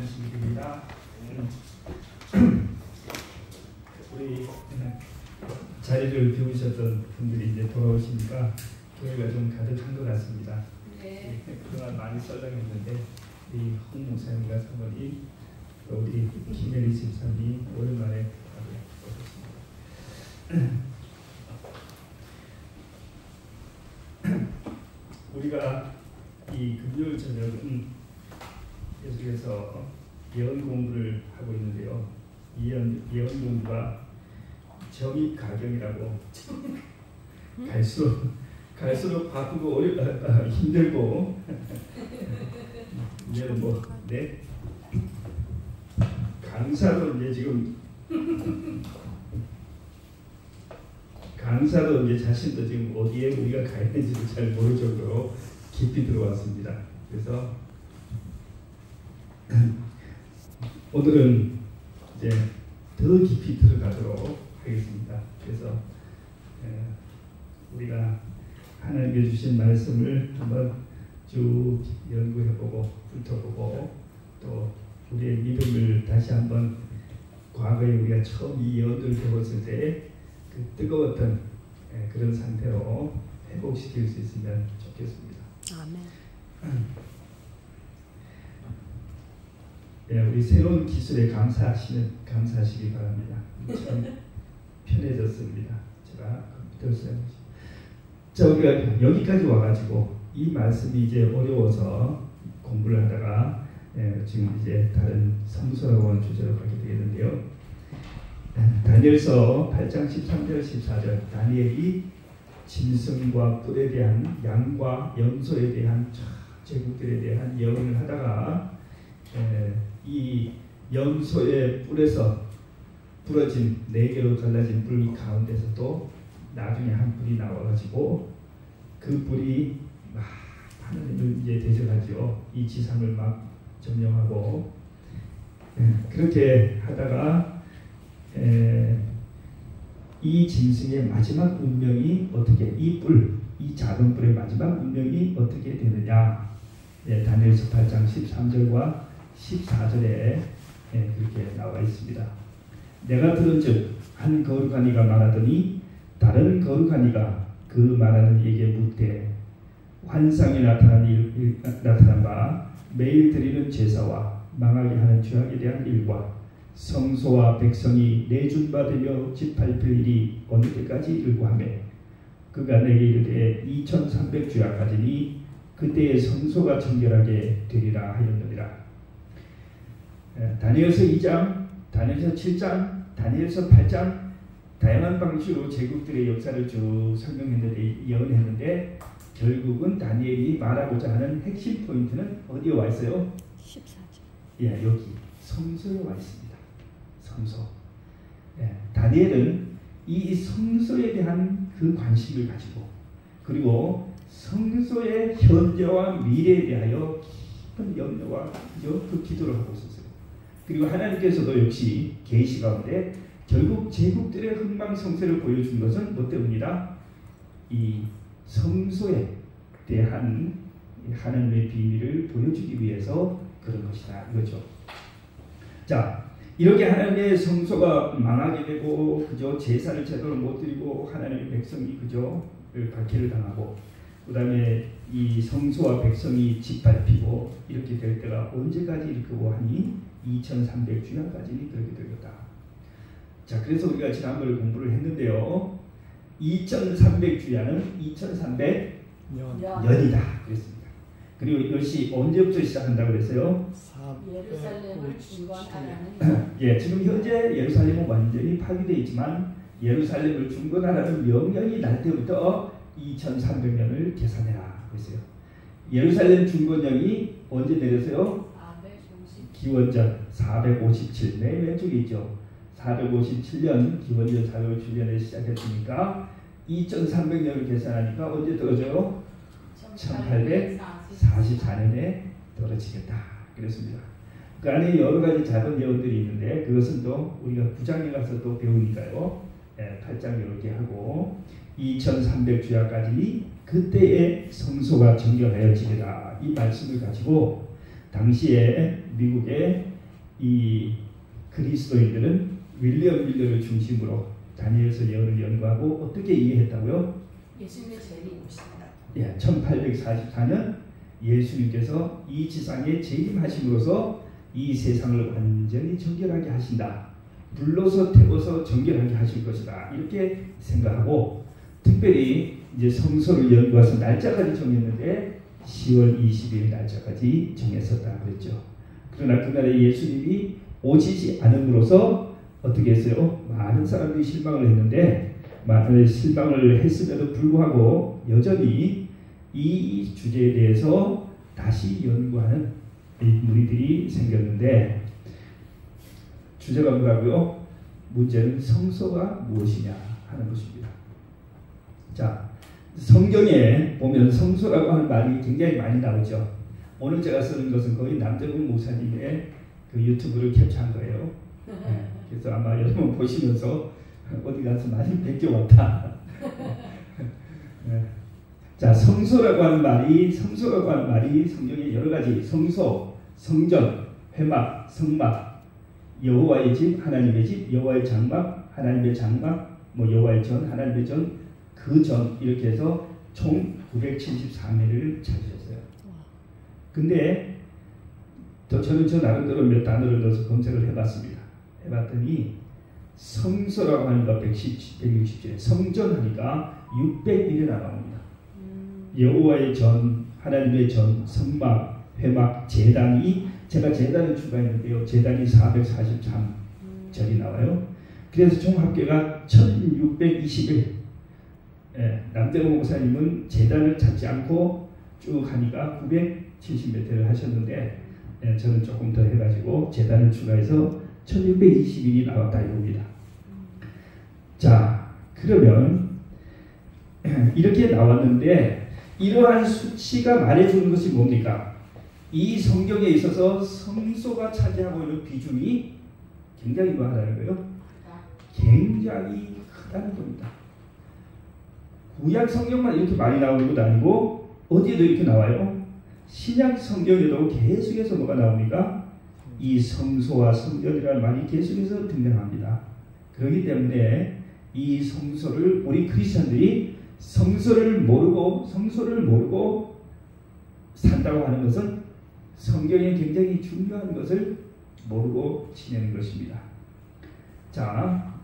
안식일입니다. 우리 자리를 비우셨던 분들이 이제 돌아오시니까 교회가 좀 가득한 것 같습니다. 네. 그동안 많이 썰렁했는데 우리 홍 목사님과 사모님 또 우리 김혜리 집사님이 오랜만에 오셨습니다. 우리가 이 금요일 저녁은 계속해서 예언 공부를 하고 있는데요. 예언 공부가 정의 가경이라고 갈수록 바쁘고 힘들고 이제는 네 강사도 이제 지금 강사도 이제 자신도 지금 어디에 우리가 가야 되는지를 잘 모를 정도로 깊이 들어왔습니다. 그래서 오늘은 이제 더 깊이 들어가도록 하겠습니다. 그래서 우리가 하나님께 주신 말씀을 한번 쭉 연구해보고 훑어보고 또 우리의 믿음을 다시 한번 과거에 우리가 처음 이 예언을 배웠을 때 그 뜨거웠던 그런 상태로 회복시킬 수 있으면 좋겠습니다. 아멘. 우리 새로운 기술에 감사하시기 바랍니다. 참 편해졌습니다. 제가 컴퓨터 사용하시. 자, 우리가 여기까지 와가지고 이 말씀이 이제 어려워서 공부를 하다가 지금 이제 다른 성서라고 하는 주제로 가게 되겠는데요. 다니엘서 8장 13절 14절 다니엘이 짐승과 뿔에 대한 양과 염소에 대한 제국들에 대한 예언을 하다가 이 염소의 뿔에서 부러진 4개로 갈라진 뿔 가운데서도 나중에 한 뿔이 나와가지고 그 뿔이 막 하나님을 이제 대적하죠. 이 지상을 막 점령하고 그렇게 하다가 이 짐승의 마지막 운명이 어떻게 이 작은 뿔의 마지막 운명이 어떻게 되느냐 다니엘서 8장 13절과 14절에 그렇게 나와 있습니다. 내가 들은즉 한 거룩한 이가 말하더니 다른 거룩한 이가 그 말하는 이에게 묻되 환상에 나타난 바 매일 드리는 제사와 망하게 하는 죄악에 대한 일과 성소와 백성이 내준바되며 짓밟힐 일이 어느 때까지 일고 하며 그가 내게 이르되 2300주야 가지니 그때의 성소가 정결하게 되리라 하였느니라. 다니엘서 2장, 다니엘서 7장, 다니엘서 8장 다양한 방식으로 제국들의 역사를 쭉 설명했는데 예언했는데 결국은 다니엘이 말하고자 하는 핵심 포인트는 어디에 와 있어요? 14절. 여기 성소에 와 있습니다. 성소. 다니엘은 이 성소에 대한 그 관심을 가지고 그리고 성소의 현재와 미래에 대하여 깊은 염려와 그 기도를 하고 있었어요. 그리고 하나님께서도 역시 계시 가운데 결국 제국들의 흥망성쇠를 보여준 것은 뭐 때문이다? 이 성소에 대한 하나님의 비밀을 보여주기 위해서 그런 것이다 이거죠. 자, 이렇게 하나님의 성소가 망하게 되고 그저 제사를 제대로 못 드리고 하나님의 백성이 그저 박해를 당하고 그 다음에 이 성소와 백성이 짓밟히고 이렇게 될 때가 언제까지 이르고 하니 2300주년까지 그렇게 되겠다. 자, 그래서 우리가 지난번에 공부를 했는데요. 2300주야는 2300년이다 그랬습니다. 그리고 이것이 언제부터 시작한다고 그랬어요? 예루살렘을 중건하라는 지금 현재 예루살렘은 완전히 파괴되어 있지만 예루살렘을 중건하라는 명령이 날 때부터 2300년을 계산해라 그랬어요. 예루살렘 중건령이 언제 내렸어요? 기원전 457 맨 왼쪽에 있죠. 457년 기원전 457년에 시작했으니까 2300년을 계산하니까 언제 떨어져요? 1844년에 떨어지겠다 그랬습니다. 그 안에 여러 가지 작은 예언들이 있는데 그것은 또 우리가 9장에 가서 또 배우니까요. 8장 이렇게 하고 2300주야까지 그때의 성소가 정결하여지리라 이 말씀을 가지고 당시에 미국의 이 그리스도인들은 윌리엄 밀러를 중심으로 다니엘서 예언을 연구하고 어떻게 이해했다고요? 예수님의 재림이 오신다. 예, 1844년 예수님께서 이 지상에 재림하심으로써 이 세상을 완전히 정결하게 하신다. 불로서 태워서 정결하게 하실 것이다. 이렇게 생각하고 특별히 이제 성서를 연구해서 날짜까지 정했는데 10월 20일 날짜까지 정했었다 그랬죠. 그러나 그날에 예수님이 오시지 않음으로써 어떻게 했어요? 많은 사람들이 실망을 했는데 많은 실망을 했음에도 불구하고 여전히 이 주제에 대해서 다시 연구하는 무리들이 생겼는데 주제가 뭐라고요? 문제는 성서가 무엇이냐 하는 것입니다. 자, 성경에 보면 성서라고 하는 말이 굉장히 많이 나오죠. 오늘 제가 쓰는 것은 거의 남대문 목사님의 그 유튜브를 캡처한 거예요. 네, 그래서 아마 여러분 보시면서 어디 가서 많이 베껴왔다. 네. 자, 성서라고 하는 말이 성경에 여러 가지 성소, 성전, 회막, 성막, 여호와의 집, 하나님의 집, 여호와의 장막, 하나님의 장막, 뭐 여호와의 전, 하나님의 전, 그 전 이렇게 해서 총 974매를 찾으셨어요. 근데 저는 저 나름대로 몇 단어를 넣어서 검색을 해봤습니다. 해봤더니 성서라고 하니까 160절, 성전 하니까 601이 나옵니다. 여호와의 전, 하나님의 전, 성막, 회막, 제단이 제가 제단을 추가했는데요. 제단이 443절이 나와요. 그래서 총 합계가 1621. 예, 남대문 목사님은 제단을 찾지 않고 쭉 하니까 970몇 회를 하셨는데 예, 저는 조금 더 해가지고 제단을 추가해서 1621이 나왔다 이겁니다. 자, 그러면 이렇게 나왔는데 이러한 수치가 말해주는 것이 뭡니까? 이 성경에 있어서 성소가 차지하고 있는 비중이 굉장히 뭐하다는 거예요? 굉장히 크다는 겁니다. 구약 성경만 이렇게 많이 나오는 것도 아니고 어디에도 이렇게 나와요? 신약 성경에도 계속해서 뭐가 나옵니까? 이 성소와 성전이라는 말이 계속해서 등장합니다. 그렇기 때문에 이 성소를 우리 크리스천들이 성서를 모르고 산다고 하는 것은 성경에 굉장히 중요한 것을 모르고 지내는 것입니다. 자,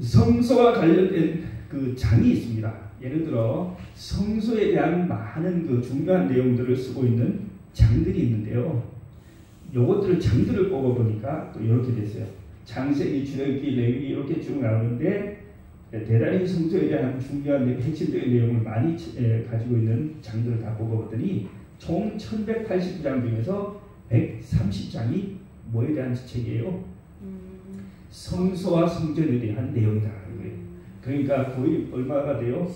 성소와 관련된 그 장이 있습니다. 예를 들어 성소에 대한 많은 그 중요한 내용들을 쓰고 있는 장들이 있는데요. 요것들을 장들을 뽑아보니까 또 이렇게 됐어요. 창세기, 출애굽기, 레위기 이렇게 쭉 나오는데 대단히 성소에 대한 중요한 핵심적인 내용을 많이 가지고 있는 장들을 다 뽑아봤더니 총 1189장 중에서 130장이 뭐에 대한 책이에요? 성소와 성전에 대한 내용이다. 그러니까 거의 얼마가 돼요?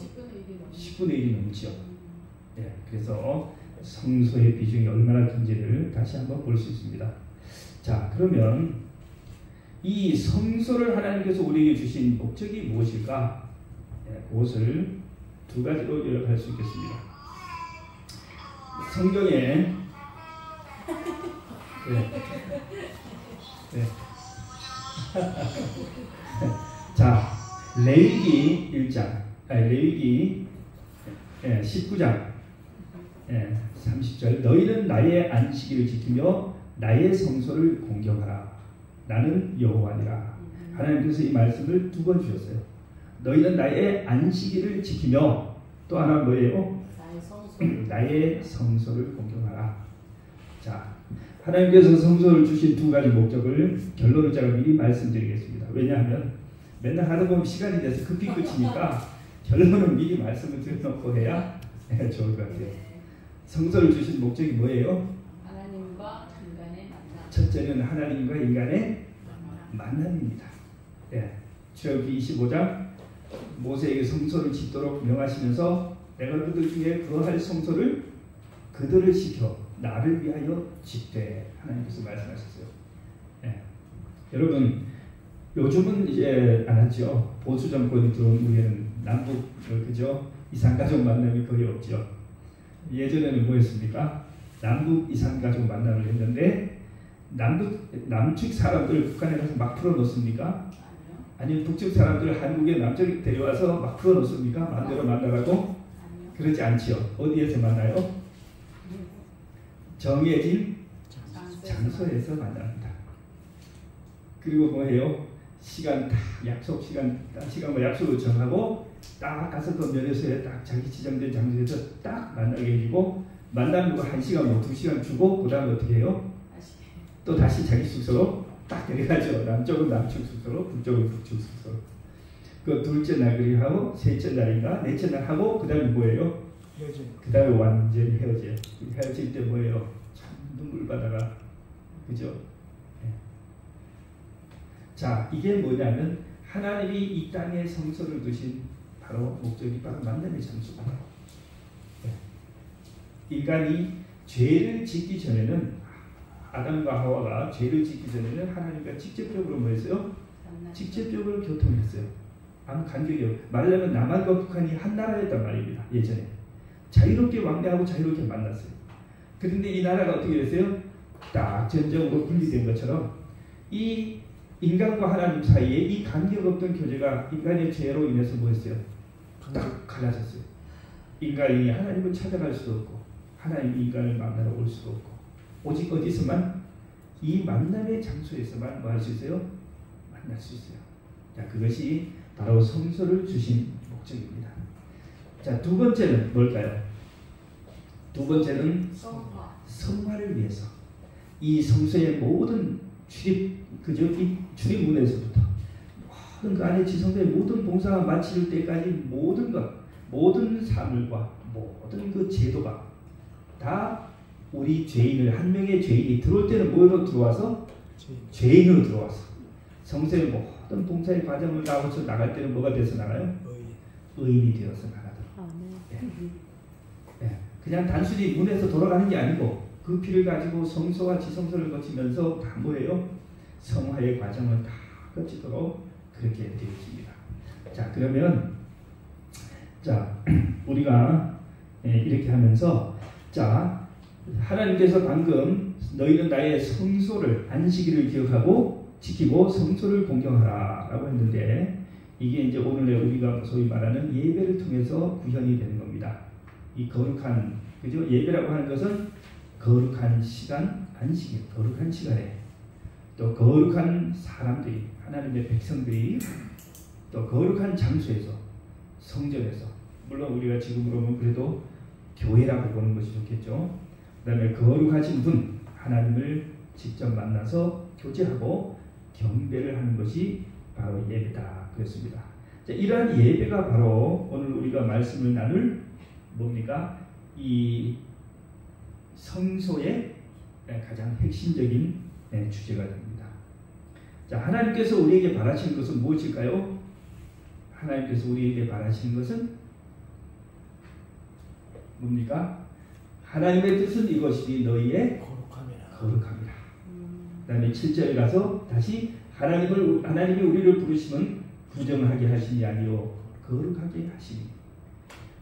10분의 1이 넘죠. 네, 그래서 성소의 비중이 얼마나 큰지를 다시 한번 볼 수 있습니다. 자, 그러면 이 성소를 하나님께서 우리에게 주신 목적이 무엇일까? 네, 그것을 두 가지로 요약할 수 있겠습니다. 성경에 네. 자, 레위기 1장, 레위기 19장 30절 너희는 나의 안식일을 지키며 나의 성소를 공경하라. 나는 여호와니라. 하나님께서 이 말씀을 두 번 주셨어요. 너희는 나의 안식일을 지키며 또 하나 뭐예요? 나의 성소를 공경하라. 자, 하나님께서 성소를 주신 두 가지 목적을 결론을 제가 미리 말씀드리겠습니다. 왜냐하면 맨날 하다 보면 시간이 돼서 급히 끝이니까 결론은 미리 말씀을 드려놓고 해야 좋을 것 같아요. 성소를 주신 목적이 뭐예요? 하나님과 인간의 만남. 첫째는 하나님과 인간의 만남입니다. 네. 출애굽기 25장 모세에게 성소를 짓도록 명하시면서 내가 그들 중에 거할 성소를 그들을 시켜 나를 위하여 짓되 하나님께서 말씀하셨어요. 네. 여러분 요즘은 이제 안 하죠. 보수 정권이 들어온 후에는 남북 그죠? 이산가족 만남이 거의 없죠. 예전에는 뭐였습니까? 남북 이산가족 만남을 했는데 남측 사람들 북한에 가서 막 풀어놓습니까? 아니요. 아니면 북측 사람들 한국에 남쪽에 데려와서 막 풀어놓습니까? 마음대로 만나라고? 아니요. 그렇지 않지요. 어디에서 만나요? 정해진 장소에서 만납니다. 그리고 뭐해요? 시간 딱 약속 시간 딱 시간과 약속을 정하고 딱 가서 그 면에서에 딱 자기 지정된 장소에서 딱 만나게 해주고 만나는 거 1시간 뭐 2시간 주고 그 다음에 어떻게 해요? 또 다시 자기 숙소로 딱 데려가죠. 남쪽은 남쪽 숙소로 북쪽은 북쪽 숙소로. 그 둘째 날 그리 하고 셋째 날인가 넷째 날 하고 그 다음에 뭐예요? 그 다음에 완전히 헤어져요. 헤어질 때 뭐예요? 참 눈물 바다가 그죠? 네. 자 이게 뭐냐면 하나님이 이 땅에 성소를 두신 바로 목적이 바로 만남의 장소다. 네. 인간이 죄를 짓기 전에는 아담과 하와가 죄를 짓기 전에는 하나님과 직접적으로 뭐했어요? 직접적으로 교통했어요. 아무 간격이 없어요. 말하자면 남한과 북한이 한 나라였단 말입니다. 예전에 자유롭게 왕래하고 자유롭게 만났어요. 그런데 이 나라가 어떻게 됐어요? 딱 전적으로 분리된 것처럼 이 인간과 하나님 사이에 이 간격 없던 교제가 인간의 죄로 인해서 뭐했어요? 딱 갈라졌어요. 인간이 하나님을 찾아갈 수도 없고 하나님이 인간을 만나러 올 수도 없고 오직 어디서만 이 만남의 장소에서만 뭐 할 수 있어요? 만날 수 있어요. 자, 그것이 바로 성소를 주신 목적입니다. 자, 두 번째는 뭘까요? 두 번째는 성화를 위해서 이 성소의 모든 이 출입문에서부터 모든 그 안에 지성소의 모든 봉사가 마칠 때까지 모든 것, 모든 사물과 모든 그 제도가 다 우리 죄인을 한 명의 죄인이 들어올 때는 뭐로 들어와서 죄인으로 들어와서 성소의 모든 봉사의 과정을 나와서 나갈 때는 뭐가 돼서 나가요? 의인이 되어서 나가도록. 네. 네. 그냥 단순히 문에서 돌아가는 게 아니고 그 피를 가지고 성소와 지성소를 거치면서 다 뭐예요? 성화의 과정을 다 거치도록 그렇게 되어집니다. 자 그러면 자 우리가 이렇게 하면서 자 하나님께서 방금 너희는 나의 성소를 안식일을 기억하고 지키고 성소를 공경하라 라고 했는데 이게 이제 오늘의 우리가 소위 말하는 예배를 통해서 구현이 되는 겁니다. 이 거룩한 그죠? 예배라고 하는 것은 거룩한 시간 안식일 거룩한 시간에 또 거룩한 사람들이 하나님의 백성들이 또 거룩한 장소에서 성전에서 물론 우리가 지금으로 보면 그래도 교회라고 보는 것이 좋겠죠. 그 다음에 거룩하신 분 하나님을 직접 만나서 교제하고 경배를 하는 것이 바로 예배다 그랬습니다. 자, 이러한 예배가 바로 오늘 우리가 말씀을 나눌 뭡니까? 이 성소의 가장 핵심적인 주제가 됩니다. 자, 하나님께서 우리에게 바라시는 것은 무엇일까요? 하나님께서 우리에게 바라시는 것은 뭡니까? 하나님의 뜻은 이것이니 너희의 거룩함이라. 그 다음에 7절에 가서 다시 하나님이 우리를 부르시면 부정하게 하심이 아니요 거룩하게 하시니.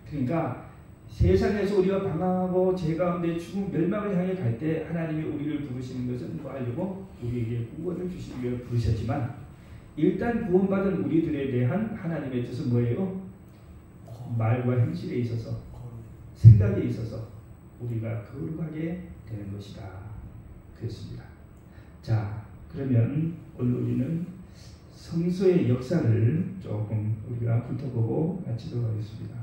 그러니까 세상에서 우리가 방황하고 죄 가운데 죽음 멸망을 향해 갈 때 하나님이 우리를 부르시는 것은 뭐 하려고? 우리에게 구원을 주시기 위해 부르셨지만 일단 구원받은 우리들에 대한 하나님의 뜻은 뭐예요? 말과 행실에 있어서 생각에 있어서 우리가 거룩하게 되는 것이다 그랬습니다. 자 그러면 오늘 우리는 성소의 역사를 조금 우리가 훑어보고 마치도록 하겠습니다.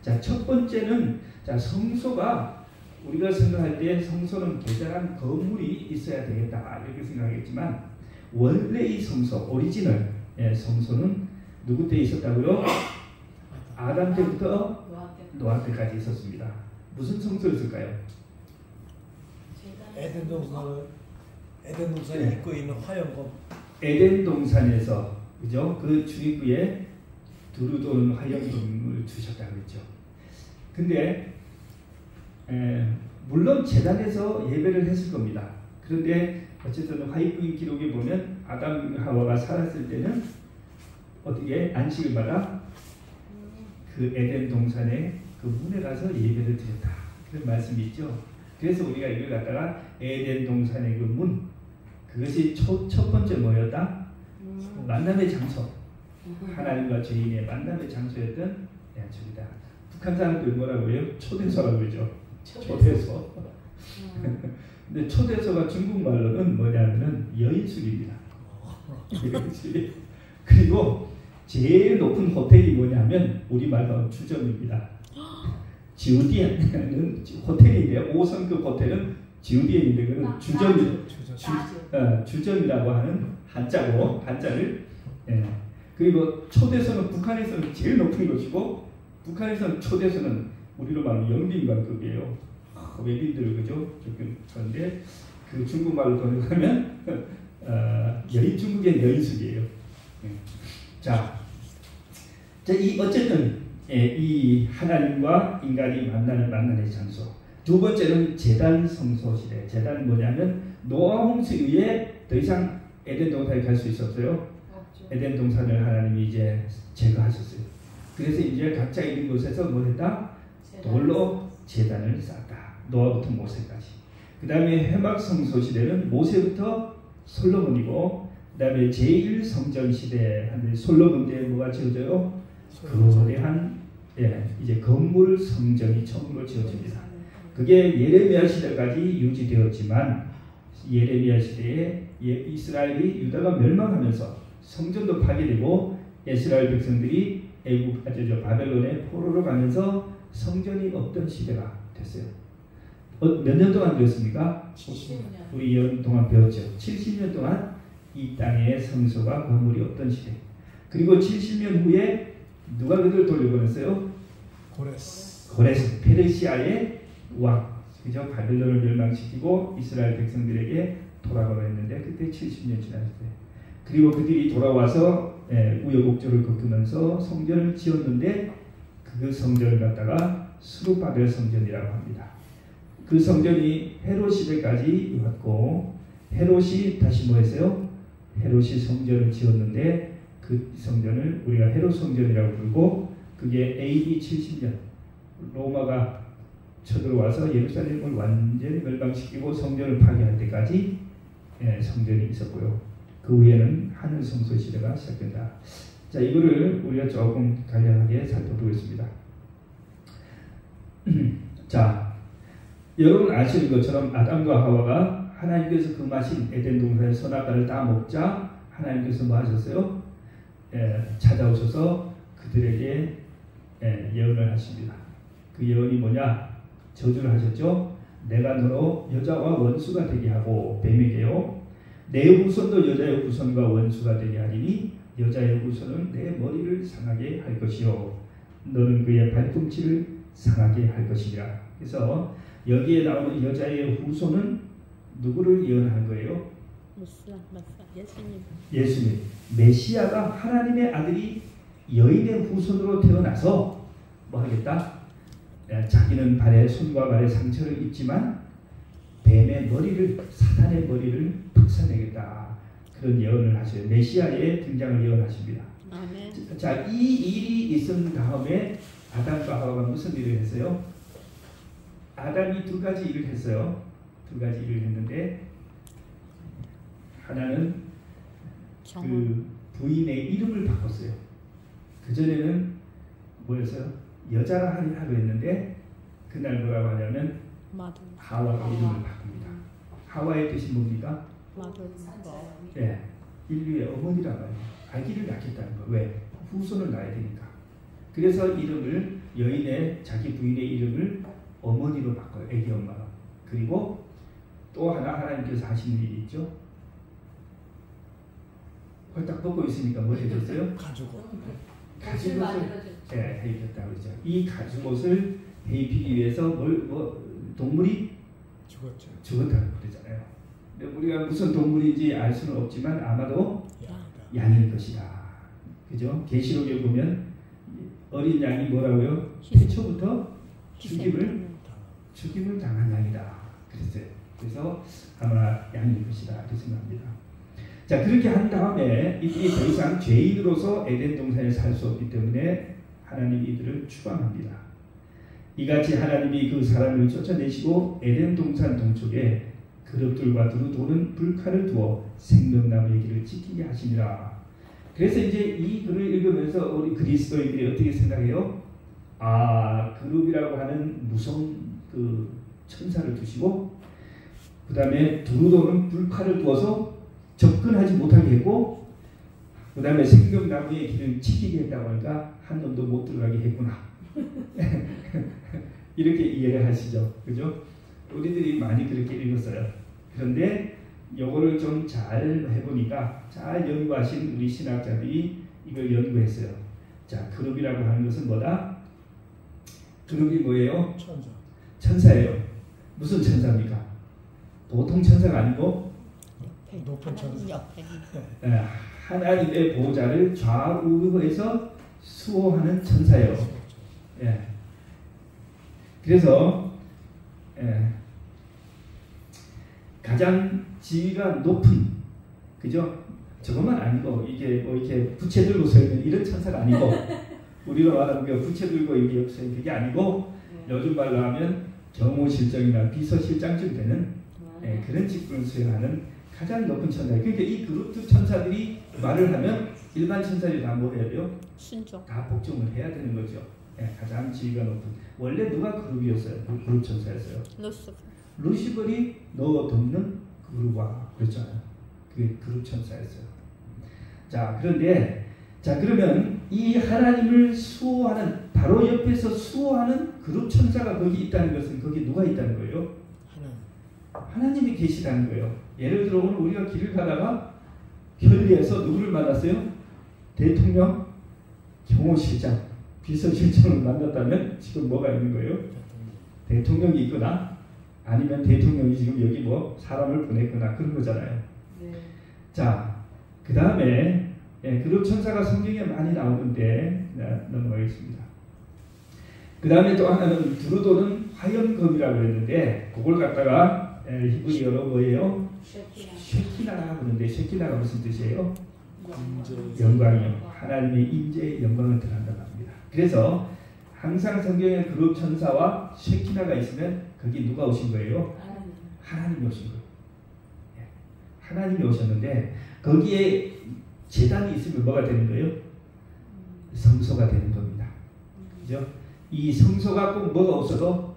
자, 첫 번째는 자 성소가 우리가 생각할 때 성소는 계절한 건물이 있어야 되겠다 이렇게 생각하겠지만 원래 이 성소 오리지널 성소는 누구 때 있었다고요? 아담 때부터 노아 때까지 있었습니다. 무슨 성소였을까요? 에덴 동산에 입고 있는 화영검. 에덴 동산에서 그죠? 그 주입구에 두루 도는 화영검을 두셨다 그랬죠. 근데 물론 제단에서 예배를 했을 겁니다. 그런데 어쨌든 화입부인 기록에 보면 아담 하와가 살았을 때는 어떻게 안식을 받아 그 에덴 동산의 그 문에 가서 예배를 드렸다 그런 말씀이 있죠. 그래서 우리가 이걸 갖다가 에덴 동산의 그 문 그것이 첫 번째 뭐였다? 만남의 장소. 하나님과 죄인의 만남의 장소였던 저기다. 북한 사람들 뭐라고 해요? 초대소라고 그러죠. 초대소. 근데 초대소가 중국말로는 뭐냐면은 여인숙입니다. 그리고 제일 높은 호텔이 뭐냐면 우리말로 주점입니다. 지우디엔은 호텔인데요. 5성급 호텔은 지우디엔인데 그는 주점이라고 하는 한자를 그리고 초대소는 북한에서는 제일 높은 것이고 북한에서는 초대소는 우리로 말하면 영빈관급이에요. 외빈들 그죠? 조금 그런데 그 중국말로 번역하면 중국의 여인숙이에요. 자, 이 어쨌든 이 하나님과 인간이 만나는 장소. 두 번째는 제단 성소 시대. 제단은 뭐냐면 노아 홍수 이후에 더 이상 에덴 동산에 갈 수 있었어요. 에덴 동산을 하나님이 이제 제거하셨어요. 그래서 이제 각자 있는 곳에서 뭐 했다? 돌로 제단을 쌓았다. 노아부터 모세까지. 그 다음에 회막 성소 시대는 모세부터 솔로몬이고, 그 다음에 제1성전 시대 하는 솔로몬 때에 뭐가 지어져요? 거대한 이제 건물 성전이 처음으로 지어집니다. 그게 예레미야 시대까지 유지되었지만 예레미야 시대에 이스라엘이 유다가 멸망하면서 성전도 파괴되고 이스라엘 백성들이 바벨론의 포로로 가면서 성전이 없던 시대가 됐어요. 몇 년 동안 되었습니까? 70년. 우리 연 동안 배웠죠. 70년 동안 이 땅에 성소가 건물이 없던 시대. 그리고 70년 후에 누가 그들 돌려보냈어요? 고레스 페르시아의 왕. 그죠? 바벨론을 멸망시키고 이스라엘 백성들에게 돌아가고 했는데 그때 70년 지났어요. 그리고 그들이 돌아와서 우여곡절을 겪으면서 성전을 지었는데 그 성전을 갖다가 스룹바벨 성전이라고 합니다. 그 성전이 헤롯 시대까지 왔고 헤롯이 다시 뭐 했어요? 헤롯이 성전을 지었는데 그 성전을 우리가 헤롯 성전이라고 부르고 그게 AD 70년 로마가 쳐들어와서 예루살렘을 완전히 멸망시키고 성전을 파괴할 때까지 성전이 있었고요. 그 후에는 하늘 성소 시대가 시작된다. 자, 이거를 우리가 조금 간략하게 살펴보겠습니다. 자, 여러분 아시는 것처럼 아담과 하와가 하나님께서 금하신 에덴 동산의 선악과를 다 먹자 하나님께서 뭐 하셨어요? 찾아오셔서 그들에게 예언을 하십니다. 그 예언이 뭐냐? 저주를 하셨죠. 내가 너로 여자와 원수가 되게 하고 뱀에게요. 내 후손도 여자의 후손과 원수가 되게 하리니 여자의 후손은 내 머리를 상하게 할 것이요 너는 그의 발꿈치를 상하게 할 것이라. 그래서 여기에 나오는 여자의 후손은 누구를 예언한 거예요? 예수님. 메시아가 하나님의 아들이 여인의 후손으로 태어나서 뭐 하겠다? 자기는 손과 발에 상처를 입지만 뱀의 머리를, 사단의 머리를 박살내겠다. 그런 예언을 하셔요. 메시아의 등장을 예언하십니다. 아멘. 자, 이 일이 있은 다음에 아담과 하와가 무슨 일을 했어요? 아담이 두 가지 일을 했어요. 두 가지 일을 했는데 하나는 그 부인의 이름을 바꿨어요. 그전에는 뭐였어요? 여자라 하려 했는데 그날 뭐라고 하냐면 하와가 이름을 바꿉니다. 하와의 뜻이 뭡니까? 인류의 어머니라고 해요. 아기를 낳겠다는 거. 왜? 후손을 낳아야 되니까. 그래서 이름을 여인의 자기 부인의 이름을 어머니로 바꿔요. 아기 엄마로. 그리고 또 하나님께서 하시는 일이 있죠. 홀딱 벗고 있으니까 뭐 해줬어요? 가죽옷을 해입혔다고 그러죠. 이 가죽옷을 해입히기 위해서 동물이 죽었다고 그러잖아요. 근데 우리가 무슨 동물인지 알 수는 없지만 아마도 양일 것이다. 그죠? 계시록에 보면 어린 양이 뭐라고요? 태초부터 죽임을 당한 양이다. 그랬어요. 그래서 아마 양일 것이다. 이렇게 생각합니다. 자, 그렇게 한 다음에 이들이 더 이상 죄인으로서 에덴 동산에 살 수 없기 때문에 하나님이 이들을 추방합니다. 이같이 하나님이 그 사람을 쫓아내시고 에덴 동산 동쪽에 그룹들과 두루 도는 불칼을 두어 생명나무의 길을 지키게 하시니라. 그래서 이제 이 글을 읽으면서 우리 그리스도인들이 어떻게 생각해요? 아, 그룹이라고 하는 무서운 그 천사를 두시고, 그 다음에 두루 도는 불칼을 두어서 접근하지 못하게 했고, 그 다음에 생명나무의 길을 지키게 했다고 하니까 한 놈도 못 들어가게 했구나. 이렇게 이해를 하시죠. 그죠? 우리들이 많이 그렇게 읽었어요. 그런데 요거를 좀 잘 해보니까, 잘 연구하신 우리 신학자들이 이걸 연구했어요. 자, 그룹이라고 하는 것은 뭐다? 그룹이 뭐예요? 천사. 천사예요. 무슨 천사입니까? 보통 천사가 아니고 높은 천사. 하나님의 보좌를 좌우에서 수호하는 천사예요. 예. 그래서 가장 지위가 높은, 그죠? 저것만 아니고 이게 뭐 이렇게 부채 들고 서 있는 이런 천사가 아니고 우리가 말하는 부채 들고 여기 서 있는 게 아니고 요즘 말로 하면 경호실장이나 비서실장쯤 되는 그런 직분을 수행하는 가장 높은 천사예요. 그러니까 이 그룹 천사들이 말을 하면 일반 천사들이 다 뭐 해야 돼요? 순종. 다 복종을 해야 되는 거죠. 가장 지위가 높은. 원래 누가 그룹이었어요? 그룹 천사였어요. 루시벌이 너 돕는 그룹아 그랬잖아요. 그게 그룹 천사였어요. 자, 그런데 자, 그러면 이 하나님을 수호하는, 바로 옆에서 수호하는 그룹 천사가 거기 있다는 것은 거기 누가 있다는 거예요? 하나님이 계시다는 거예요. 예를 들어 오늘 우리가 길을 가다가 현리에서 누구를 만났어요? 대통령, 경호실장, 비서실장을 만났다면 지금 뭐가 있는 거예요? 대통령이 있거나 아니면 대통령이 지금 여기 뭐 사람을 보냈거나 그런 거잖아요. 네. 자, 그 다음에 그룹 천사가 성경에 많이 나오는데 넘어가겠습니다. 그 다음에 또 하나는 두루 도는 화염검이라고 했는데 그걸 갖다가 히브리어로 뭐예요? 쉐키나라고 하는데 쉐키나가 무슨 뜻이에요? 영광이요. 하나님의 임재의 영광을 드러난다고 합니다. 그래서 항상 성경에 그룹 천사와 쉐키나가 있으면 거기 누가 오신 거예요? 하나님이 오신 거예요. 하나님이 오셨는데 거기에 제단이 있으면 뭐가 되는 거예요? 성소가 되는 겁니다. 그죠? 이 성소가 꼭 뭐가 없어도,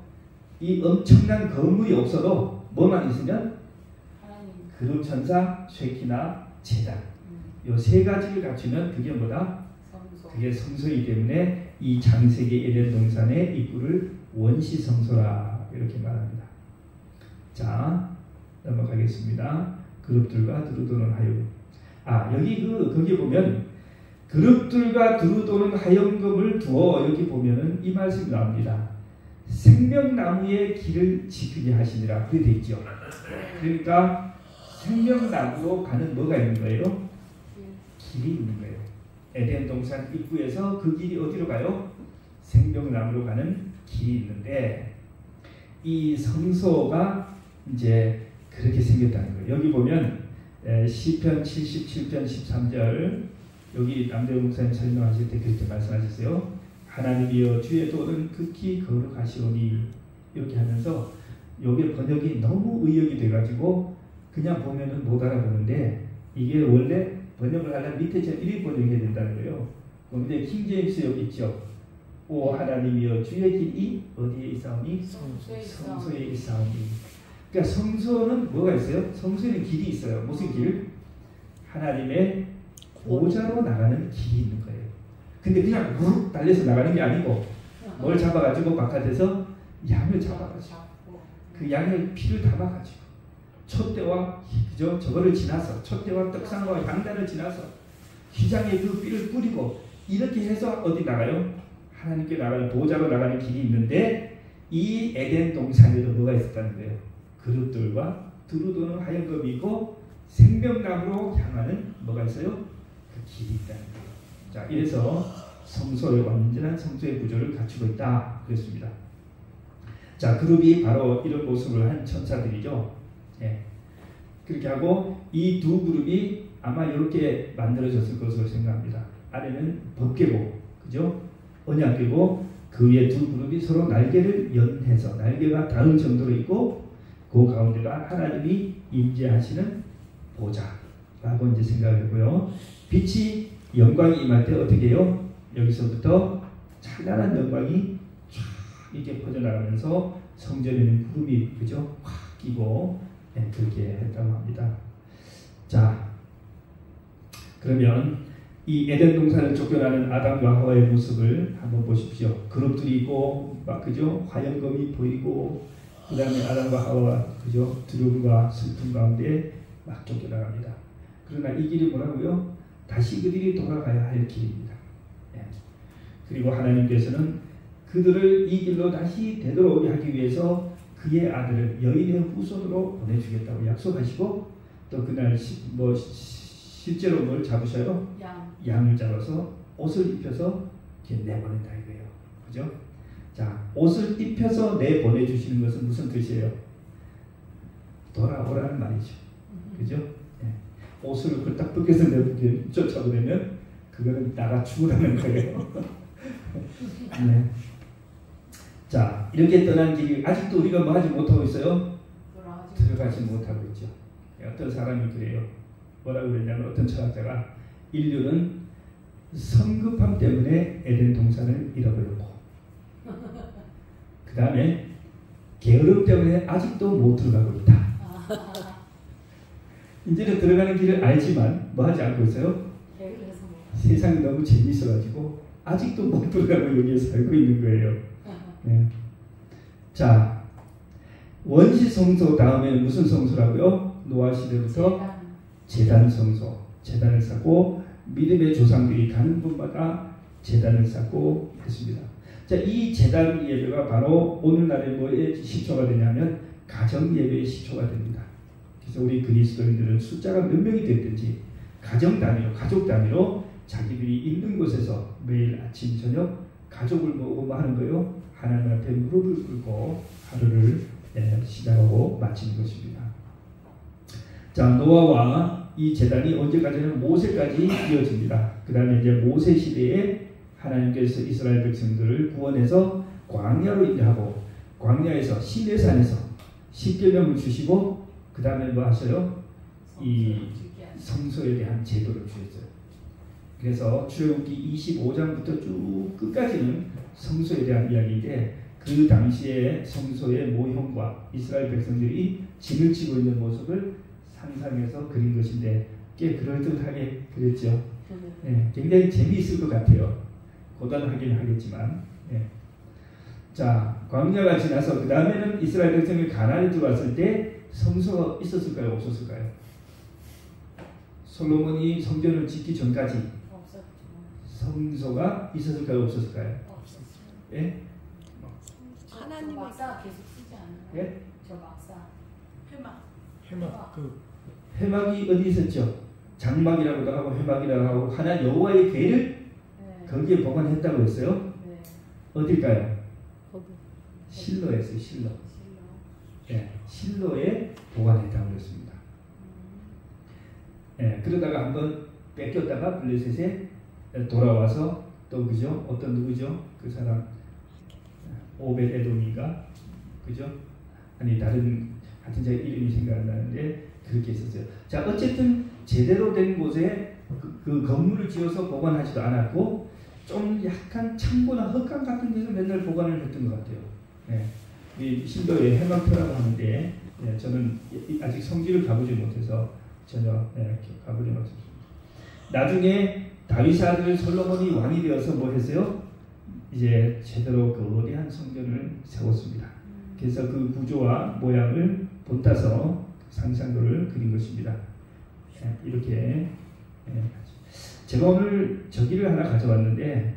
이 엄청난 건물이 없어도 뭐만 있으면 그룹 천사, 쉐키나, 제단, 요 세 가지를 갖추면 그게 뭐다? 그게 성소이기 때문에 이 창세기 에덴 동산의 입구를 원시 성소라 이렇게 말합니다. 자, 넘어가겠습니다. 그룹들과 두루 도는 하염. 거기 보면 그룹들과 두루 도는 하염금을 두어 여기 보면은 이 말씀이 나옵니다. 생명나무의 길을 지키게 하시니라 그렇게 돼 있죠. 그러니까 생명나무로 가는 뭐가 있는 거예요? 길이 있는 거예요. 에덴 동산 입구에서 그 길이 어디로 가요? 생명나무로 가는 길이 있는데 이 성소가 이제 그렇게 생겼다는 거예요. 여기 보면 시편 77편 13절 여기 남대호 목사님 설명하실 때 그렇게 말씀하셨어요. 하나님이여 주의 도는 극히 거룩하시오니 이렇게 하면서 여기 번역이 너무 의역이 돼가지고 그냥 보면은 못 알아보는데 이게 원래 번역을 하려면 밑에 저 1위 번역해야 된다는 거예요. 그런데 킹제임스 여기 있죠. 오 하나님이여 주의 길이 어디에 있사오니? 성소에 있사오니. 그러니까 성소는 뭐가 있어요? 성소에는 길이 있어요. 무슨 길? 하나님의 보좌로 나가는 길이 있는 거예요. 근데 그냥 무릎 달려서 나가는 게 아니고 뭘 잡아가지고 바깥에서 양을 잡아가지고 그 양의 피를 담아가지고 촛대와 그죠? 저거를 지나서 촛대와 떡상과 양단을 지나서 휘장에 그 피를 뿌리고 이렇게 해서 어디 나가요? 하나님께 나가는 보좌로 나가는 길이 있는데 이 에덴 동산에도 뭐가 있었다는 거예요? 그룹들과 두루 도는 하얀검이 있고 생명나무로 향하는 뭐가 있어요? 그 길이 있다는 거예요. 자, 이래서 성소의 완전한 성소의 구조를 갖추고 있다 그랬습니다. 자, 그룹이 바로 이런 모습을 한 천사들이죠. 예. 그렇게 하고 이 두 그룹이 아마 이렇게 만들어졌을 것으로 생각합니다. 아래는 법궤고, 그죠? 언약궤고 그 위에 두 그룹이 서로 날개를 연해서 날개가 닿을 정도로 있고 그 가운데가 하나님이 임재하시는 보좌라고 이제 생각했고요. 빛이 영광이 임할 때 어떻게 해요? 여기서부터 찬란한 영광이 쫙 이렇게 퍼져나가면서 성전에는 구름이 그죠? 확 끼고 그렇게 했다고 합니다. 자, 그러면 이 에덴 동산을 쫓겨나는 아담과 하와의 모습을 한번 보십시오. 그룹들이 있고 막 그죠? 화염검이 보이고 그 다음에 아담과 하와가 그죠? 두려움과 슬픔 가운데 막 쫓겨나갑니다. 그러나 이 길이 뭐라고요? 다시 그들이 돌아가야 할 길입니다. 예. 그리고 하나님께서는 그들을 이 길로 다시 되돌아오게 하기 위해서 그의 아들을 여인의 후손으로 보내주겠다고 약속하시고 또 그날 실제로 뭘 잡으셔요? 양을 잡아서 옷을 입혀서 이렇게 내보낸다 이거예요. 그죠? 자, 옷을 입혀서 내보내주시는 것은 무슨 뜻이에요? 돌아오라는 말이죠. 그죠? 네. 옷을 딱 벗겨서 쫓아보내면 그거는 나가 죽으라는 거예요. 네. 자, 이렇게 떠난 길이 아직도 우리가 뭐 하지 못하고 있어요? 들어가지 못하고 있죠. 어떤 사람이 그래요. 뭐라고 그랬냐면 어떤 철학자가 인류는 성급함 때문에 에덴 동산을 잃어버렸고 그 다음에 게으름 때문에 아직도 못 들어가고 있다. 이제는 들어가는 길을 알지만 뭐 하지 않고 있어요? 세상이 너무 재미있어가지고 아직도 못 들어가고 여기에 살고 있는 거예요. 네. 자, 원시 성소 다음에는 무슨 성소라고요? 노아 시대부터 제단 성소, 제단을 쌓고 믿음의 조상들이 가는 곳마다 제단을 쌓고 했습니다. 자, 이 제단 예배가 바로 오늘날의 뭐의 시초가 되냐면 가정 예배의 시초가 됩니다. 그래서 우리 그리스도인들은 숫자가 몇 명이 됐든지 가정 단위로, 가족 단위로 자기들이 있는 곳에서 매일 아침 저녁 가족을 모으고 하는 거예요. 하나님 앞에 무릎을 꿇고 하루를 시작하고 마치는 것입니다. 자, 노아와 이 제단이 언제까지는 모세까지 이어집니다. 그 다음에 이제 모세 시대에 하나님께서 이스라엘 백성들을 구원해서 광야로 인도하고 광야에서 시내산에서 십계명을 주시고 그 다음에 뭐 하셔요? 이 성소에 대한 제도를 주셨어요. 그래서 출애굽기 25장부터 쭉 끝까지는 성소에 대한 이야기인데 그 당시에 성소의 모형과 이스라엘 백성들이 진을 치고 있는 모습을 상상해서 그린 것인데 꽤 그럴듯하게 그렸죠. 네, 굉장히 재미있을 것 같아요. 고단하긴 하겠지만. 네. 자, 광야가 지나서 그 다음에는 이스라엘 백성이 가나안에 들어왔을 때 성소가 있었을까요? 없었을까요? 솔로몬이 성전을 짓기 전까지 성소가 있었을까요? 없었을까요? 없었어요. 예? 하나님 막사 계속 쓰지 않나요? 예? 저 막사 해막 그 회막이 어디 있었죠? 장막이라고도 하고 회막이라고 하고 하나 여호와의 궤를 거기에 보관했다고 했어요. 네. 어딜까요? 실로였어요. 실로. 예, 실로에 보관했다고 그랬습니다. 예, 그러다가 한번 뺏겼다가 블레셋에 돌아와서 또 그죠? 어떤 누구죠? 그 사람 오벳 에돔인가? 그죠? 아니 다른 하여튼 제가 이름이 생각 안 나는데 그렇게 있었어요. 자, 어쨌든 제대로 된 곳에 그 건물을 지어서 보관하지도 않았고 좀 약간 창고나 헛간 같은 데서 맨날 보관을 했던 것 같아요. 예. 이 신도에 해망터라고 하는데 예, 저는 아직 성지를 가보지 못해서 전혀 가보지 못했습니다. 나중에 다윗 아들 솔로몬이 왕이 되어서 뭐 했어요? 이제 제대로 거대한 성전을 세웠습니다. 그래서 그 구조와 모양을 본따서 상상도를 그린 것입니다. 이렇게 제가 오늘 저기를 하나 가져왔는데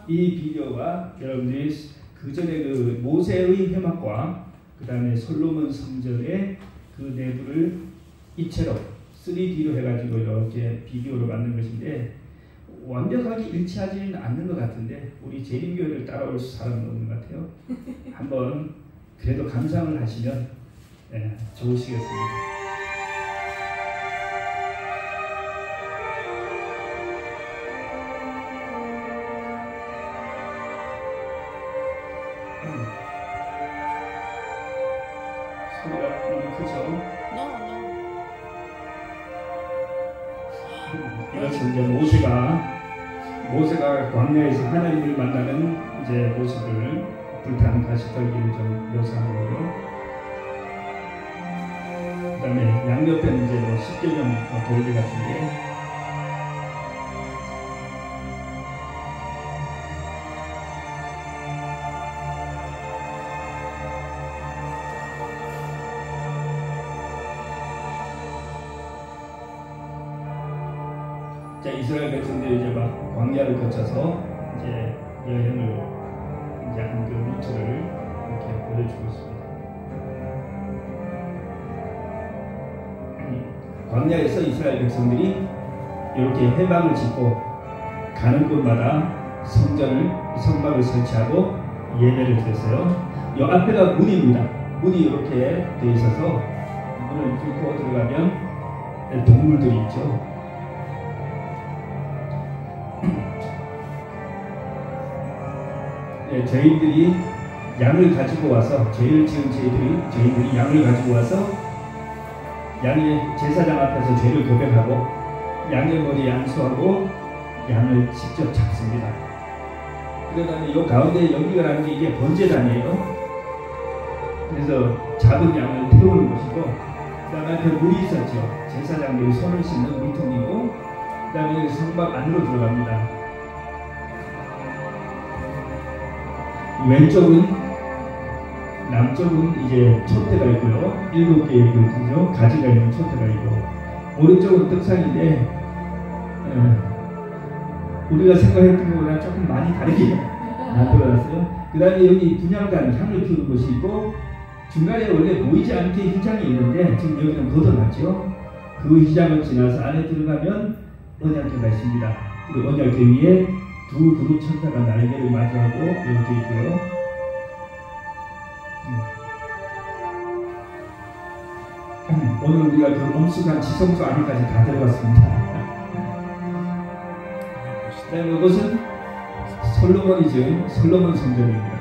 이 비디오가 여러분들이 그 전에 그 모세의 회막과 그 다음에 솔로몬 성전의 그 내부를 입체로 3D로 해가지고 이렇게 비디오로 만든 것인데 완벽하게 일치하지는 않는 것 같은데 우리 재림교회를 따라올 사람은 없는 것 같아요. 한번 그래도 감상을 하시면 좋으시겠습니다. 그래서 이제 모세가 광야에서 하나님을 만나는 이제 모습을 불타는 가시떨기를 좀 묘사한 거고요. 그다음에 양옆에는 이제 뭐 십계명 돌기 같은 게. 자, 이스라엘 백성들이 이제 막 광야를 거쳐서 이제 여행을 이제 한 그 루트를 이렇게 보여주고 있습니다. 광야에서 이스라엘 백성들이 이렇게 회막을 짓고 가는 곳마다 성막을 설치하고 예배를 드렸어요. 이 앞에가 문입니다. 문이 이렇게 되어 있어서 문을 뚫고 들어가면 동물들이 있죠. 네, 죄인들이 양을 가지고 와서 죄를 지은 죄인들이 양을 가지고 와서 양의 제사장 앞에서 죄를 고백하고 양의 머리에 안수하고 양을 직접 잡습니다. 그러다가 이 가운데 연기가 나는 게 이게 번제단이에요. 그래서 잡은 양을 태우는 것이고, 그 다음에 앞에 물이 있었죠. 제사장들이 손을 씻는 물통이고, 그 다음에 성막 안으로 들어갑니다. 왼쪽은 남쪽은 이제 촛대가 있고요. 7개의 그 가지가 있는 촛대가 있고, 오른쪽은 떡상인데 우리가 생각했던 것보다 조금 많이 다르게 만들어놨어요. 그 다음에 여기 분향단, 향을 피우는 곳이 있고, 중간에 원래 보이지 않게 휘장이 있는데 지금 여기는 걷어놨죠. 그 휘장을 지나서 안에 들어가면 언약궤가 있습니다. 그 언약궤 위에 두 그룹 천사가 날개를 마주하고 이렇게 있고요. 오늘 우리가 그 엄숙한 지성소 안에까지 다 들어갔습니다. 이것은 솔로몬이 지은 솔로몬 성전입니다.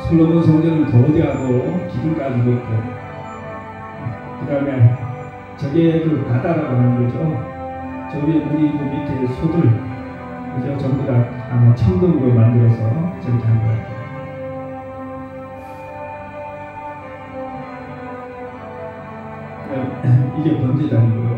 솔로몬 성전은 거대하고 기둥까지 높고, 그 다음에 저게 그 바다라고 하는 거죠. 저 위에 물이 있고 밑에 소들, 그죠? 전부 다 아마 청동으로 만들어서 저렇게 한 것 같아요. 이게 번제단이고요.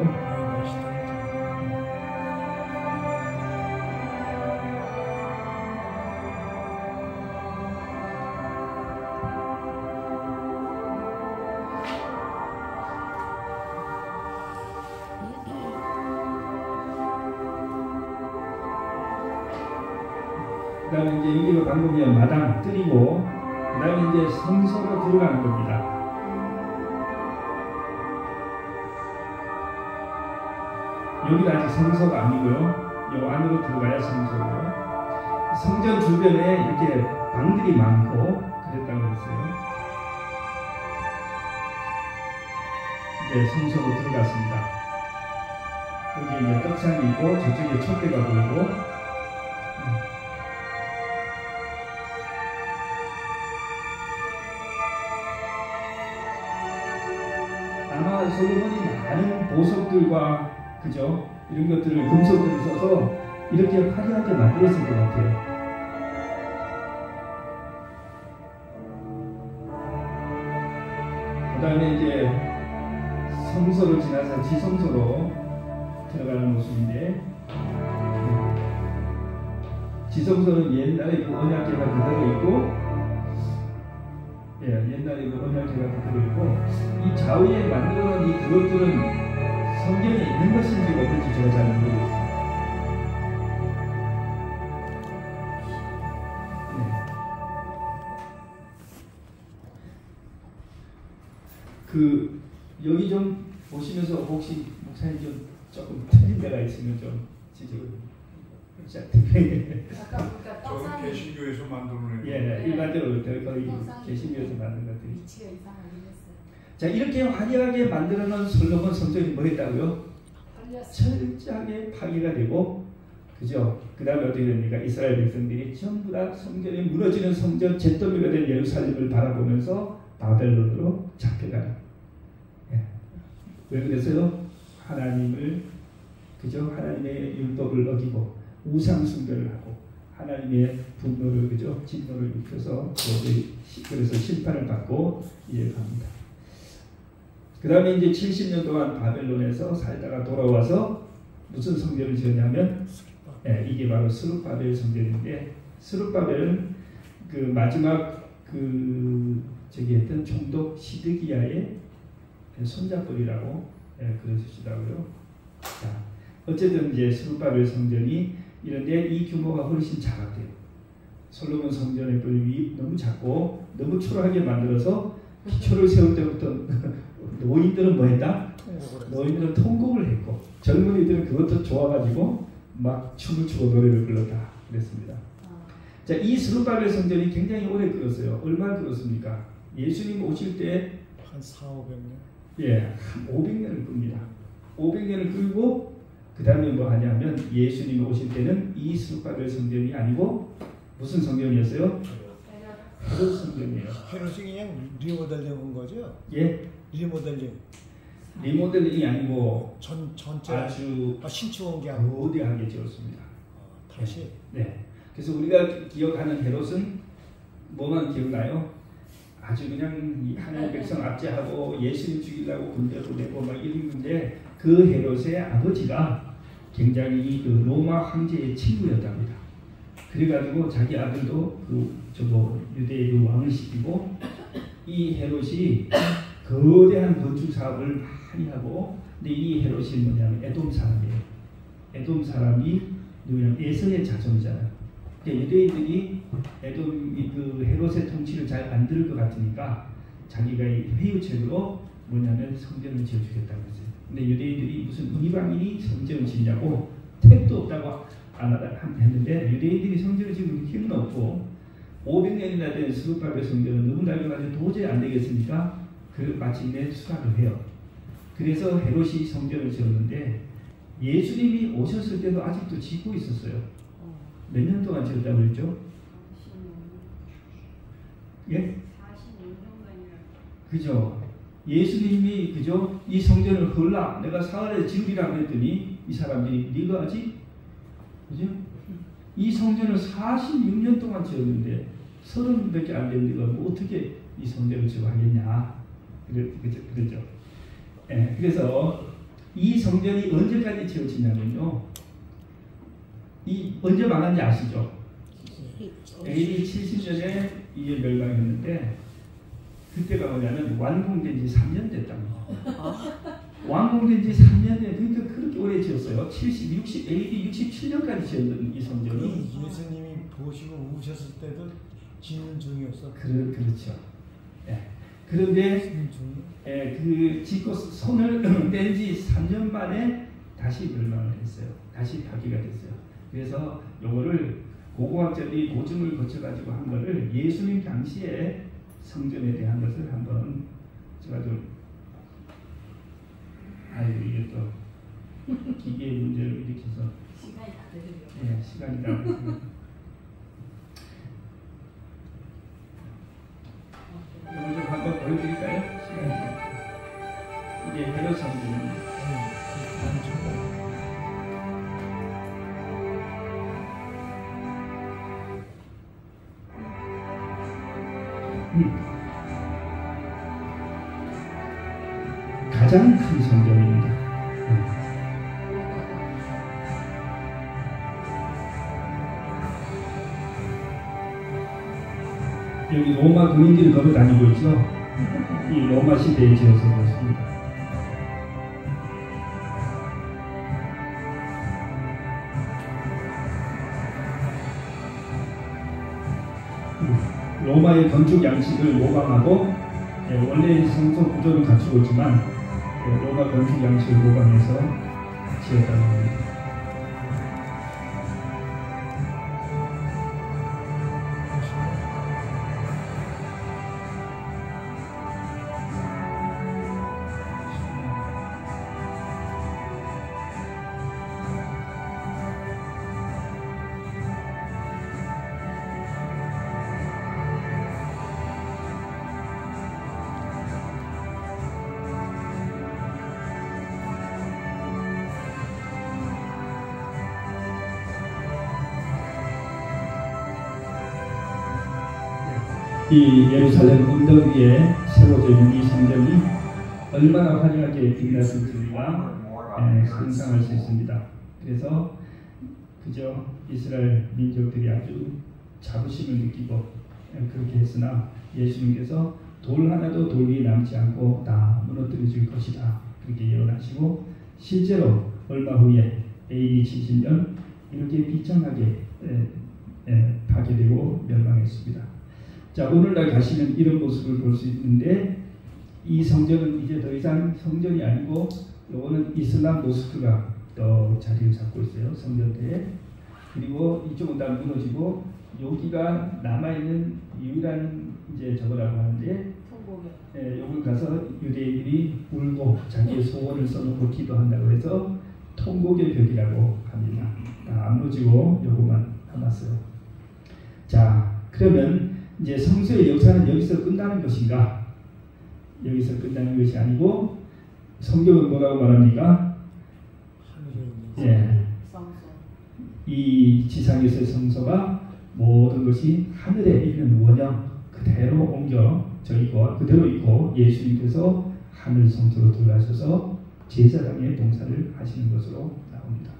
그 다음에 이제 여기로 방금이면 마당 뜰이고, 그 다음에 이제 성소로 들어가는 겁니다. 여기는 아직 성소가 아니고요. 요 안으로 들어가야 성소고요. 성전 주변에 이렇게 방들이 많고 그랬다고 했어요. 이제 성소로 들어갔습니다. 여기 이제 떡상이 있고 저쪽에 촛대가 보이고, 아마 솔로몬이 많은 보석들과 그죠? 이런 것들을 금속들을 써서 이렇게 화려하게 만들었을 것 같아요. 그 다음에 이제 성소를 지나서 지성소로 들어가는 모습인데, 지성소는 옛날에 그 언약궤가 그대로 있고, 옛날에 그 언약궤가 그대로 있고, 이 좌우에 만들어놓은 이 그것들은 성경에 있는 것인지 없는지 제가 잘 모르겠습니다. 그 여기 좀 보시면서 혹시 목사님 좀 조금 틀린 데가 있으면 좀 지적을 아까 보니까 떡상 개신교에서 만들어낸 일반적으로 거의 개신교에서 만든 것들이 위치가 이상하긴 했어요. 자, 이렇게 화려하게 만들어놓은 솔로몬 성전이 뭐 했다고요? 철저하게 파괴가 되고 그죠? 그 다음에 어떻게 됩니까? 이스라엘 백성들이 전부 다 성전이 무너지는 성전 잿더미가 된 예루살렘을 바라보면서 바벨론으로 잡혀가는. 예. 왜 그래서요? 하나님을 그죠? 하나님의 율법을 어기고 우상 숭배를 하고 하나님의 분노를 그죠? 진노를 입혀서 그래서 심판을 받고 이제 갑니다. 그 다음에 이제 70년 동안 바벨론에서 살다가 돌아와서 무슨 성전을 지었냐면 이게 바로 스룹바벨 성전인데 쓰룹바벨은 그 마지막 저기 했던 총독 시드기야의 손자뻘이라고 그러시더라고요. 자, 어쨌든 이제 스룹바벨 성전이 이런데 이 규모가 훨씬 작았대요. 솔로몬 성전의 뿔이 너무 작고 너무 초라하게 만들어서 기초를 세울 때부터 노인들은 뭐 했다? 노인들은 통곡을 했고 젊은이들은 그것도 좋아가지고 막 춤을 추고 노래를 불렀다 그랬습니다. 자, 이 스룹바벨 성전이 굉장히 오래 끌었어요. 얼마나 끌었습니까? 예수님 오실 때 한 4, 500년? 예, 한 500년을 끕니다. 500년을 끌고 그 다음에 뭐 하냐면 예수님 오실 때는 이 스룹바벨 성전이 아니고 무슨 성전이었어요? 헤롯 성전이에요. 헤롯이 그냥 리모델링 한 거죠? 예? 리모델링. 리모델링이 아니고 전체 아주 신축한 게 아니고 거대하게 지었습니다. 다시. 네. 그래서 우리가 기억하는 헤롯은 뭐만 기억나요? 아주 그냥 이 하나님 백성 압제하고 예수님 죽이려고 군대도 내고 막 이랬는데 그 헤롯의 아버지가 굉장히 그 로마 황제의 친구였답니다. 그래가지고 자기 아들도 유대의 그 왕을 시키고 이 헤롯이 거대한 건축 사업을 많이 하고 근데 이 헤롯이 뭐냐면 에돔 사람이에요. 에돔 사람이 누구냐면 에서의 자손이잖아요. 그러니까 유대인들이 에돔이 그 헤롯의 통치를 잘 안 들을 것 같으니까 자기가 회유책으로 뭐냐면 성전을 지어주겠다고 했어요. 근데 유대인들이 무슨 이방인이 성전을 짓냐고 택도 없다고 안 했는데 유대인들이 성전을 지을 힘은 없고 500년이나 된 스룹바벨 성전은 너무 낡아가지고 도저히 안 되겠으니까 마침내 수락을 해요. 그래서 헤롯이 성전을 지었는데 예수님이 오셨을 때도 아직도 짓고 있었어요. 몇 년 동안 지었다고 그랬죠? 예? 46년간이나. 그죠? 예수님이 그죠? 이 성전을 헐라 내가 사흘에 지으리라 그랬더니 이 사람들이 네가 하지? 그죠? 이 성전을 46년 동안 지었는데 30밖에 안 된 데가 뭐 어떻게 이 성전을 지어 하겠냐? 그랬죠. 예, 그래서 이 성전이 언제까지 지어지냐면요. 이 언제 망한지 아시죠? AD 70년에 이게 멸망했는데 그때가 뭐냐면 완공된 지 3년 됐답니다. 완공된 지 3년에 그러니까 그렇게 오래 지었어요. 60, AD 67년까지 지었던 이 성전이 예수님이 보시고 우셨을 때도 짓는 중이었어. 그렇죠. 예. 그런데 그 짓고 손을 뗀 지 3년 만에 다시 멸망을 했어요. 다시 파기가 됐어요. 그래서 요거를 고고학자들이 고증을 거쳐가지고 한 거를 예수님 당시에 성전에 대한 것을 한번 제가 좀 이게 또 기계의 문제를 일으켜서 시간이 다 되려고. 예, 시간이 다 됐습니다. 이걸 좀 한번 보여드릴까요? 이게 헤롯 성전입니다. 가장 큰 성전입니다. 여기 로마 군인들이 걸어 다니고 있죠. 이 로마 시대에 지어서 그렇습니다. 로마의 건축 양식을 모방하고 원래 성소 구조를 갖추고 있지만 로마 건축 양식을 모방해서 지었다고 합니다. 이 예루살렘 언덕 위에 세워져 있는 이 성전이 얼마나 화려하게 빛났을지 우리가 상상할 수 있습니다. 그래서 그저 이스라엘 민족들이 아주 자부심을 느끼고 그렇게 했으나 예수님께서 돌 하나도 돌 위에 남지 않고 다 무너뜨려질 것이다 그렇게 예언하시고 실제로 얼마 후에 AD 70년 이렇게 비참하게 파괴되고 멸망했습니다. 자, 오늘날 가시면 이런 모습을 볼 수 있는데 이 성전은 이제 더 이상 성전이 아니고 요거는 이슬람 모스크가 또 자리를 잡고 있어요. 성전대에. 그리고 이쪽은 다 무너지고 여기가 남아있는 유일한 이제 저거라고 하는데 여기 가서 유대인들이 울고 자기의 소원을 써놓고 기도한다고 해서 통곡의 벽이라고 합니다. 다 안 무너지고 요거만 남았어요. 자, 그러면 이제 성소의 역사는 여기서 끝나는 것인가? 여기서 끝나는 것이 아니고 성경은 뭐라고 말합니까? 예, 이 지상에서의 성소가 모든 것이 하늘에 있는 원형 그대로 옮겨져 있고 그대로 있고 예수님께서 하늘 성소로 들어가셔서 제사장의 봉사를 하시는 것으로 나옵니다.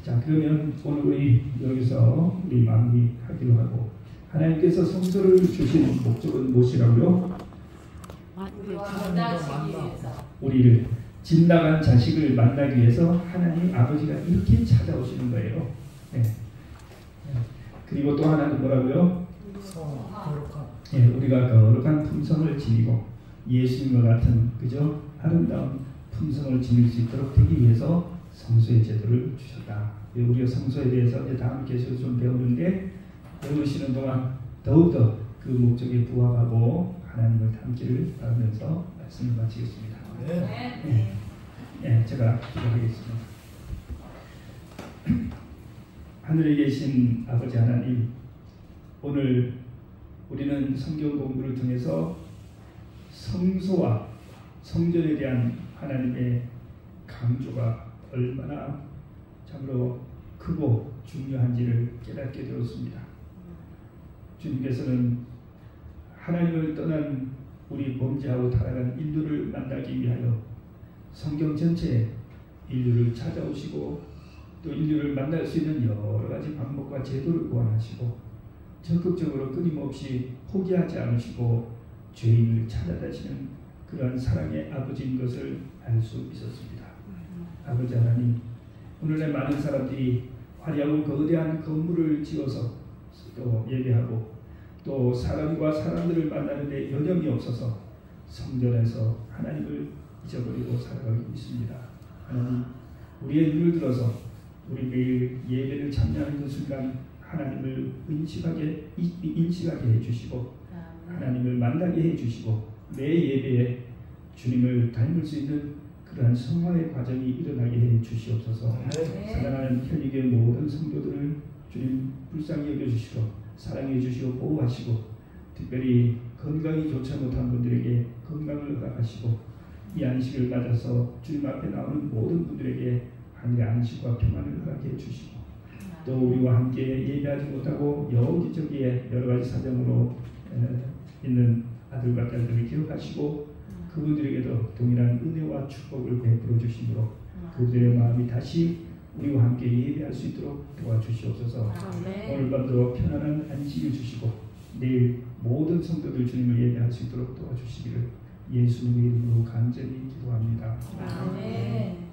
자, 그러면 오늘 우리 여기서 우리 마무리하기로 하고 하나님께서 성소를 주신 목적은 무엇이라고요? 우리를 집 나간 자식을 만나기 위해서 하나님 아버지가 이렇게 찾아오시는 거예요. 네. 그리고 또 하나는 뭐라고요? 예, 우리가 거룩한 품성을 지니고 예수님과 같은 그저 아름다운 품성을 지닐 수 있도록 되기 위해서 성소의 제도를 주셨다. 우리가 성소에 대해서 이제 다음 계시에서 좀 배우는데 배우시는 동안 더욱더 그 목적에 부합하고 하나님을 닮기를 바라면서 말씀을 마치겠습니다. 네. 네, 제가 기도하겠습니다. 하늘에 계신 아버지 하나님, 오늘 우리는 성경 공부를 통해서 성소와 성전에 대한 하나님의 강조가 얼마나 참으로 크고 중요한지를 깨닫게 되었습니다. 주님께서는 하나님을 떠난 우리 범죄하고 타락한 인류를 만나기 위하여 성경 전체에 인류를 찾아오시고 또 인류를 만날 수 있는 여러 가지 방법과 제도를 고안하시고 적극적으로 끊임없이 포기하지 않으시고 죄인을 찾아다시는 그러한 사랑의 아버지인 것을 알 수 있었습니다. 아버지 하나님, 오늘날 많은 사람들이 화려하고 거대한 건물을 지어서 또 예배하고 또 사람과 사람들을 만나는데 여념이 없어서 성전에서 하나님을 잊어버리고 살아가고 있습니다. 하나님, 우리의 눈을 들어서 우리 매일 예배를 참여하는 그 순간 하나님을 인식하게 해주시고 하나님을 만나게 해주시고 매 예배에 주님을 닮을 수 있는 그러한 성화의 과정이 일어나게 해주시옵소서. 사랑하는 현익의 모든 성도들을 주님 불쌍히 여겨주시고 사랑해 주시고 보호하시고 특별히 건강이 좋지 못한 분들에게 건강을 허락하시고 이 안식을 맞아서 주님 앞에 나오는 모든 분들에게 하늘의 안식과 평안을 허락해 주시고 또 우리와 함께 예배하지 못하고 여기저기에 여러 가지 사정으로 있는 아들과 딸들을 기억하시고 그분들에게도 동일한 은혜와 축복을 베풀어 주시므로 그들의 마음이 다시 우리와 함께 예배할 수 있도록 도와주시옵소서. 오늘 밤도 편안한 안식을 주시고 내일 모든 성도들 주님을 예배할 수 있도록 도와주시기를 예수님의 이름으로 간절히 기도합니다. 아멘.